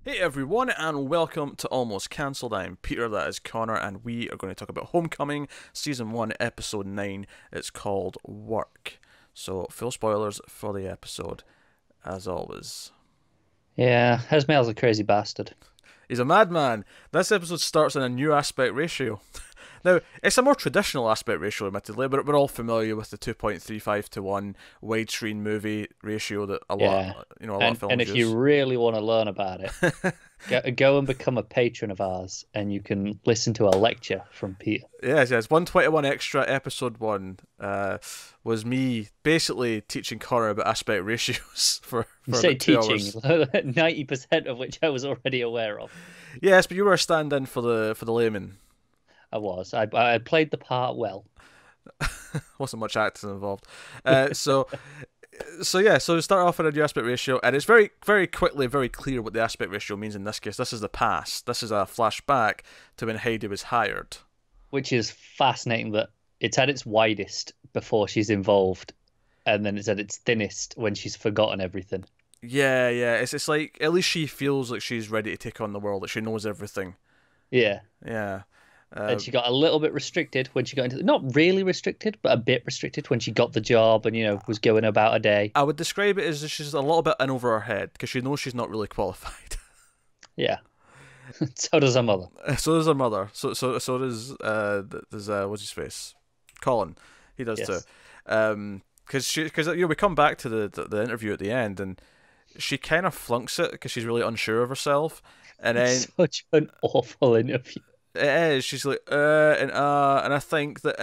Hey everyone, and welcome to Almost Cancelled. I'm Peter, that is Connor, and we are going to talk about Homecoming, Season 1, Episode 9. It's called Work. So, full spoilers for the episode, as always. Yeah, Esmail's a crazy bastard. He's a madman. This episode starts in a new aspect ratio. Now, it's a more traditional aspect ratio, admittedly, but we're all familiar with the 2.35 to 1 widescreen movie ratio that a Yeah, lot, a lot of and films if you use. really want to learn about it, go and become a patron of ours, and you can listen to a lecture from Peter. Yes. 121 extra, episode 1 was me basically teaching Connor about aspect ratios You for say about 2 teaching, hours. 90% of which I was already aware of. Yes, but you were a stand-in for the layman. I was. I played the part well. Wasn't much acting involved. So we start off with a new aspect ratio, and it's very, very quickly, very clear what the aspect ratio means in this case. This is the past. This is a flashback to when Heidi was hired. Which is fascinating that it's at its widest before she's involved, and then it's at its thinnest when she's forgotten everything. Yeah. It's like at least she feels like she's ready to take on the world, that she knows everything. Yeah. Yeah. And Uh, she got a little bit restricted when she got into not really restricted, but a bit restricted when she got the job and was going about a day. I would describe it as she's a little bit in over her head because she knows she's not really qualified. Yeah. So does her mother. So does her mother. So does what's his face, Colin. He does too. Yes. Because we come back to the interview at the end, and she kind of flunks it because she's really unsure of herself, and then Such an awful interview. it is. She's like and I think that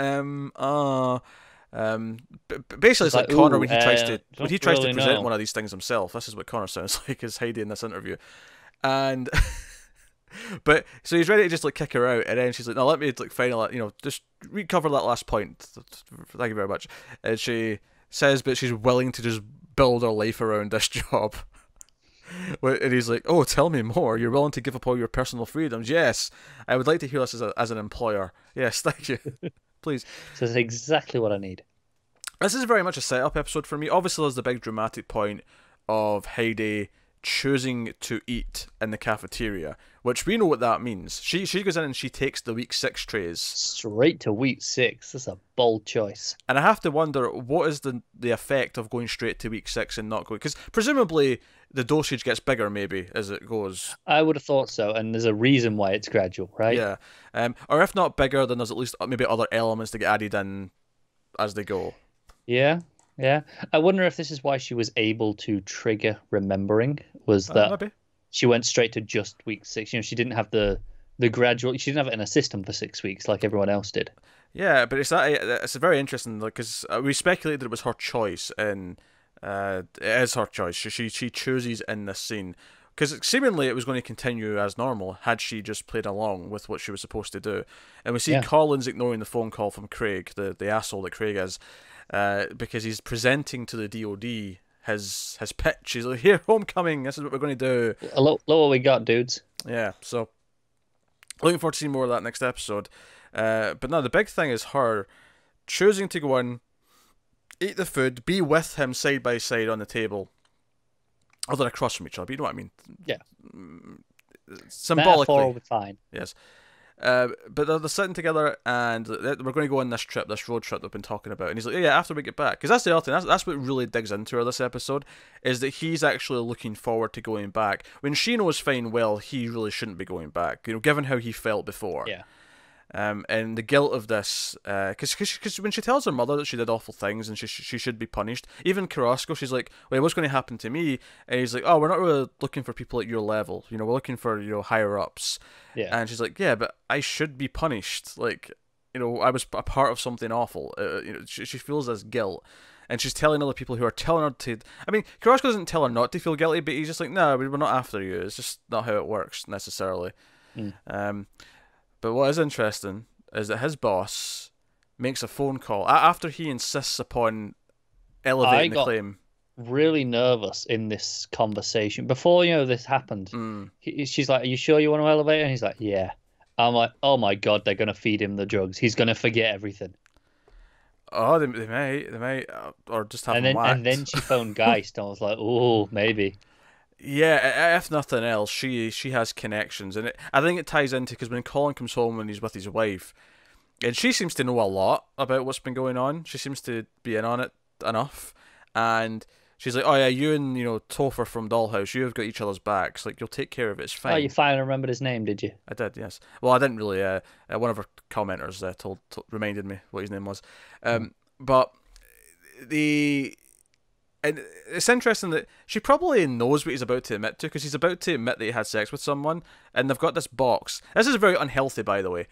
basically it's It's like like, Connor ooh, when he don't tries to really present know. one of these things himself. This is what Connor sounds like as Heidi in this interview, and but so he's ready to just like kick her out, and then she's like, "No, let me like final, just recover that last point. Thank you very much." And she says, but she's willing to just build her life around this job. And he's like, "Oh, tell me more. You're willing to give up all your personal freedoms?" Yes, I would like to hear this as an employer. Yes, thank you. Please. So it's exactly what I need. This is very much a setup episode for me. Obviously, there's the big dramatic point of Heidi choosing to eat in the cafeteria, which we know what that means. She goes in and she takes the week 6 trays, Straight to week 6. That's a bold choice. and I have to wonder what is the effect of going straight to week 6 and not going, because presumably the dosage gets bigger maybe as it goes. I would have thought so, and there's a reason why it's gradual, right? Yeah, or if not bigger, then there's at least maybe other elements to get added in as they go. Yeah, yeah. I wonder if this is why she was able to trigger remembering, was that Maybe. she went straight to just week 6. She didn't have the gradual. She didn't have it in a system for 6 weeks like everyone else did. Yeah, but it's very interesting because we speculated it was her choice, and it is her choice. She chooses in this scene because seemingly it was going to continue as normal had she just played along with what she was supposed to do. And we see Yeah, Collins ignoring the phone call from Craig, the asshole that Craig is, because he's presenting to the DoD his pitch. He's like, "Here, homecoming. This is what we're going to do." look what we got, dudes. Yeah, so looking forward to seeing more of that next episode. But no, the big thing is her choosing to go in, eat the food, be with him side by side on the table, although across from each other. But you know what I mean? Yeah, metaphor will Symbolically, be fine. yes. But they're sitting together, and we're going to go on this trip, this road trip they've been talking about. And he's like, "Yeah, after we get back," because that's the other thing. That's what really digs into her this episode, is that he's actually looking forward to going back when she knows fine well he really shouldn't be going back. Given how he felt before. Yeah, And the guilt of this, because when she tells her mother that she did awful things and she should be punished, even Carrasco, she's like, "Wait, what's going to happen to me?" And he's like, "Oh, we're not really looking for people at your level. We're looking for higher ups." yeah. And she's like, "Yeah, but I should be punished. Like, I was a part of something awful." She feels this guilt, and she's telling other people who are telling her to. I mean, Carrasco doesn't tell her not to feel guilty, but he's just like, "No, we're not after you. It's just not how it works necessarily." Mm. But what is interesting is that his boss makes a phone call after he insists upon I elevating the got claim. really nervous in this conversation before this happened. Mm. She's like, "Are you sure you want to elevate?" And he's like, "Yeah." I'm like, "Oh my God, they're gonna feed him the drugs. He's gonna forget everything." Oh, they might, or just have And him then whacked. she phoned Geist, and I was like, "Oh, maybe." Yeah, if nothing else, she has connections, and I think it ties into because when Colin comes home and he's with his wife, and she seems to know a lot about what's been going on. She seems to be in on it enough, and she's like, "Oh yeah, you and Topher from Dollhouse, you have got each other's backs. Like you'll take care of it. It's Oh, you fine." finally remembered his name, did you? I did, yes. Well, I didn't really. One of our commenters reminded me what his name was. But the and it's interesting that she probably knows what he's about to admit to, because he's about to admit that he had sex with someone, and they've got this box. This is very unhealthy, by the way.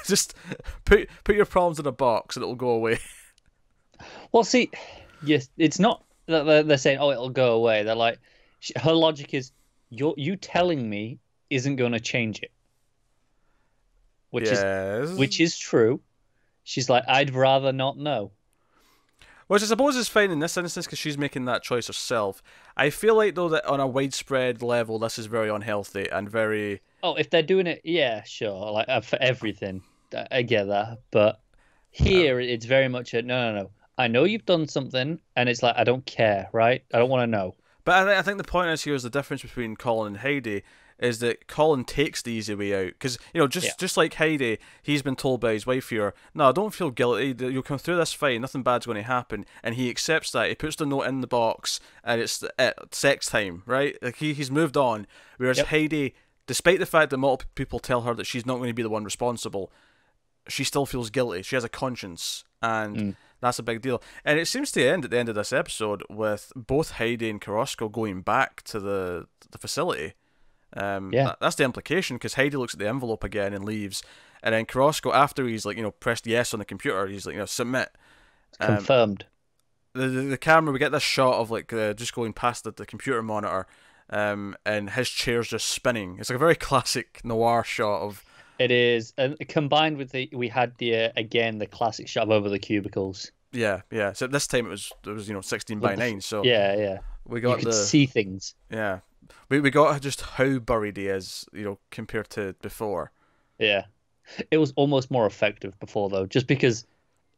Just put your problems in a box and it'll go away. Well, see, yes, it's not that they're saying, "Oh, it'll go away." They're like, her logic is, you telling me isn't going to change it, which is true. She's like, "I'd rather not know." Which I suppose is fine in this instance because she's making that choice herself. I feel like, though, that on a widespread level, this is very unhealthy and very... Oh, if they're doing it, yeah, sure. Like for everything, I get that. But here, it's very much a no. I know you've done something, and it's like, I don't care, right? I don't want to know. But I think the point is here is the difference between Colin and Heidi is that Colin takes the easy way out. Because, just like Heidi, he's been told by his wife here, no, don't feel guilty, you'll come through this fine, nothing bad's going to happen. And he accepts that, he puts the note in the box, and it's sex time, right? Like he's moved on. Whereas Heidi, despite the fact that multiple people tell her that she's not going to be the one responsible, she still feels guilty. She has a conscience, and that's a big deal. And it seems to end at the end of this episode with both Heidi and Carrasco going back to the facility. That's the implication, because Heidi looks at the envelope again and leaves, and then Carrasco, after he's pressed yes on the computer, he's like, submit. Confirmed. The camera, we get this shot of just going past the computer monitor, and his chair's just spinning. It's like a very classic noir shot of... It is, and combined with we had the classic shot of over the cubicles. Yeah. So this time it was 16 by 9. So yeah. We got you could see things. Yeah, we got just how buried he is, compared to before. Yeah, it was almost more effective before though, just because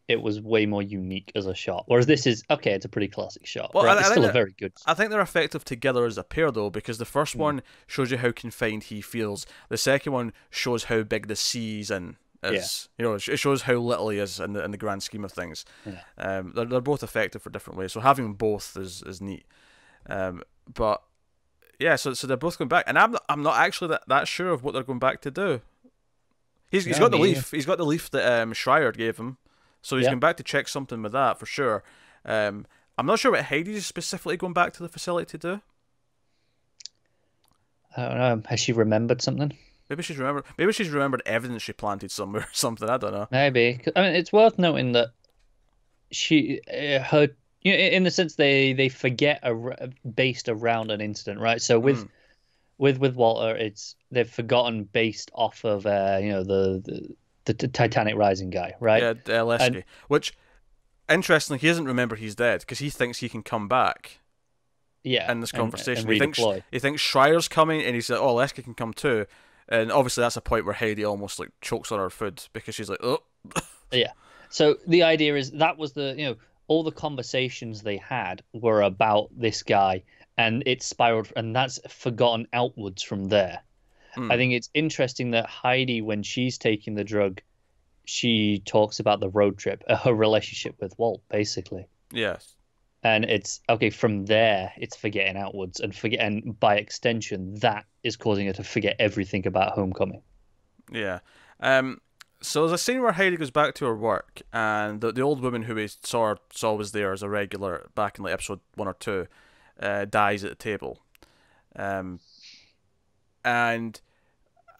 it was way more unique as a shot. Whereas this is it's a pretty classic shot. Well, right? It's still a very good. I think they're effective together as a pair though, because the first one shows you how confined he feels. The second one shows how big the sea's in is. It shows how little he is in the grand scheme of things. Yeah. They're both effective for different ways. So having both is neat. But yeah, so they're both going back, and I'm not actually that sure of what they're going back to do. He's got the leaf. He's got the leaf that Schreier gave him, so he's going back to check something with that for sure. I'm not sure what Heidi's specifically going back to the facility to do. I don't know. Has she remembered something? Maybe she's remembered evidence she planted somewhere or something. I don't know. Maybe. I mean, it's worth noting that her. In the sense they forget based around an incident, right? So with Walter, they've forgotten based off of the Titanic Rising guy, right? Yeah, Lesky. Which, interestingly, he doesn't remember he's dead because he thinks he can come back. Yeah, in this conversation, and he thinks Schreier's coming, and he's like, "Oh, Lesky can come too." And obviously, that's a point where Heidi almost chokes on her food because she's like, "Oh." Yeah. So the idea is that was all the conversations they had were about this guy, and it spiraled, and that's forgotten outwards from there. I think it's interesting that Heidi, when she's taking the drug, she talks about the road trip, her relationship with Walt, basically. Yes. And it's from there, it's forgetting outwards, and by extension, that is causing her to forget everything about Homecoming. Yeah. So there's a scene where Heidi goes back to her work, and the old woman who we saw was there as a regular back in episode 1 or 2, dies at the table. And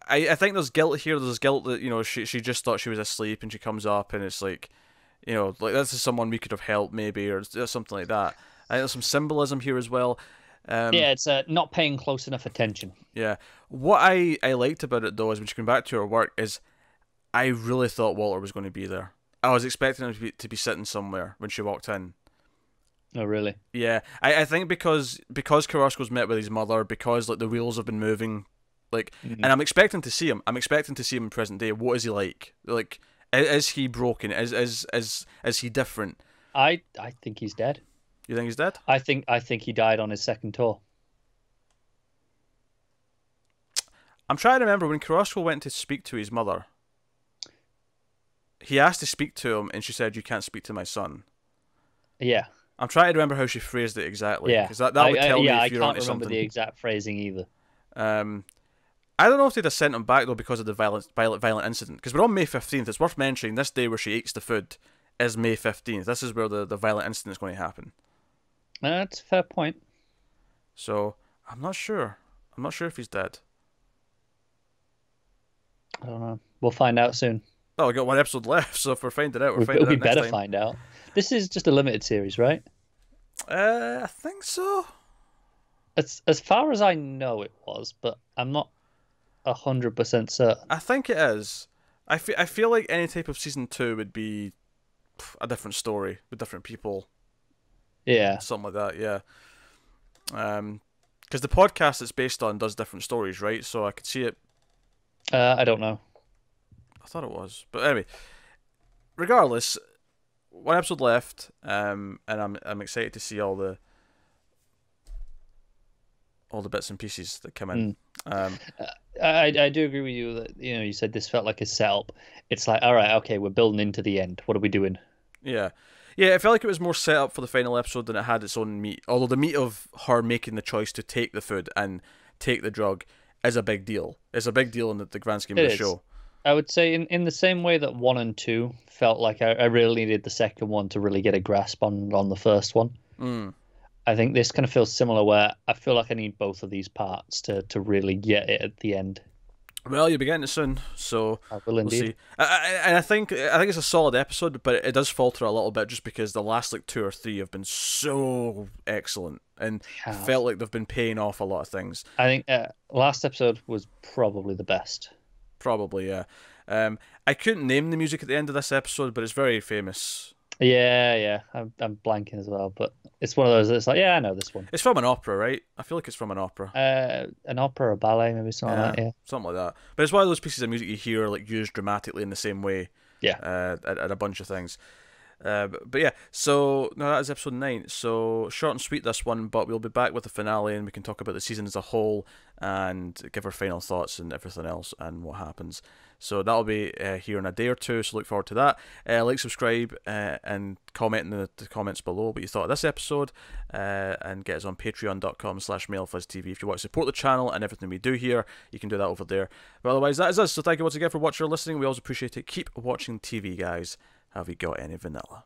I think there's guilt here. There's guilt that she just thought she was asleep, and she comes up, and it's like this is someone we could have helped maybe, or something like that. I think there's some symbolism here as well. It's not paying close enough attention. Yeah. What I liked about it though is when she came back to her work is, I really thought Walter was going to be there. I was expecting him to be sitting somewhere when she walked in. Oh, really? Yeah. I think because Carrasco's met with his mother, because the wheels have been moving, and I'm expecting to see him. I'm expecting to see him in present day. What is he like? Is he broken? Is he different? I think he's dead. You think he's dead? I think he died on his second tour. I'm trying to remember when Carrasco went to speak to his mother. He asked to speak to him, and she said, "You can't speak to my son." Yeah. I'm trying to remember how she phrased it exactly. Yeah. Because that would tell me if you're I onto can't remember something. the exact phrasing either. I don't know if they'd have sent him back though because of the violent incident. Because we're on May 15th. It's worth mentioning this day where she eats the food is May 15th. This is where the violent incident is going to happen. That's a fair point. So I'm not sure. I'm not sure if he's dead. I don't know. We'll find out soon. Oh, we got one episode left, so if we're finding it out, we're finding it out We next better time. find out. This is just a limited series, right? I think so. As far as I know, it was, but I'm not 100% certain. I think it is. I feel like any type of season 2 would be a different story with different people. Yeah. Something like that, yeah. Because the podcast it's based on does different stories, right? So I could see it. I don't know. I thought it was, but anyway. Regardless, one episode left, and I'm excited to see all the bits and pieces that come in. I do agree with you that you said this felt like a setup. It's like, all right, okay, we're building into the end. What are we doing? Yeah. It felt like it was more set up for the final episode than it had its own meat. Although the meat of her making the choice to take the food and take the drug is a big deal. It's a big deal in the grand scheme of the show. I would say in the same way that 1 and 2 felt like I really needed the second one to really get a grasp on the first one. I think this kind of feels similar where I feel like I need both of these parts to really get it at the end. Well, you'll be getting it soon, so I will indeed. We'll see. And I think it's a solid episode, but it does falter a little bit just because the last 2 or 3 have been so excellent and felt like they've been paying off a lot of things. I think last episode was probably the best. Probably, yeah. I couldn't name the music at the end of this episode, but it's very famous. Yeah. I'm blanking as well, but it's one of those that's like, yeah, I know this one. It's from an opera, right? I feel like it's from an opera. An opera or ballet, maybe something like that, yeah. Something like that. But it's one of those pieces of music you hear used dramatically in the same way. Yeah. At a bunch of things. But yeah, so no, that is episode 9. So short and sweet this one, but we'll be back with the finale and we can talk about the season as a whole and give our final thoughts and everything else and what happens. So that'll be here in a day or two, so look forward to that. Like, subscribe, and comment in the comments below what you thought of this episode, and get us on patreon.com/MailFuzzTV. If you want to support the channel and everything we do here, you can do that over there. But otherwise, that is us. So thank you once again for watching or listening. We always appreciate it. Keep watching TV, guys. Have you got any vanilla?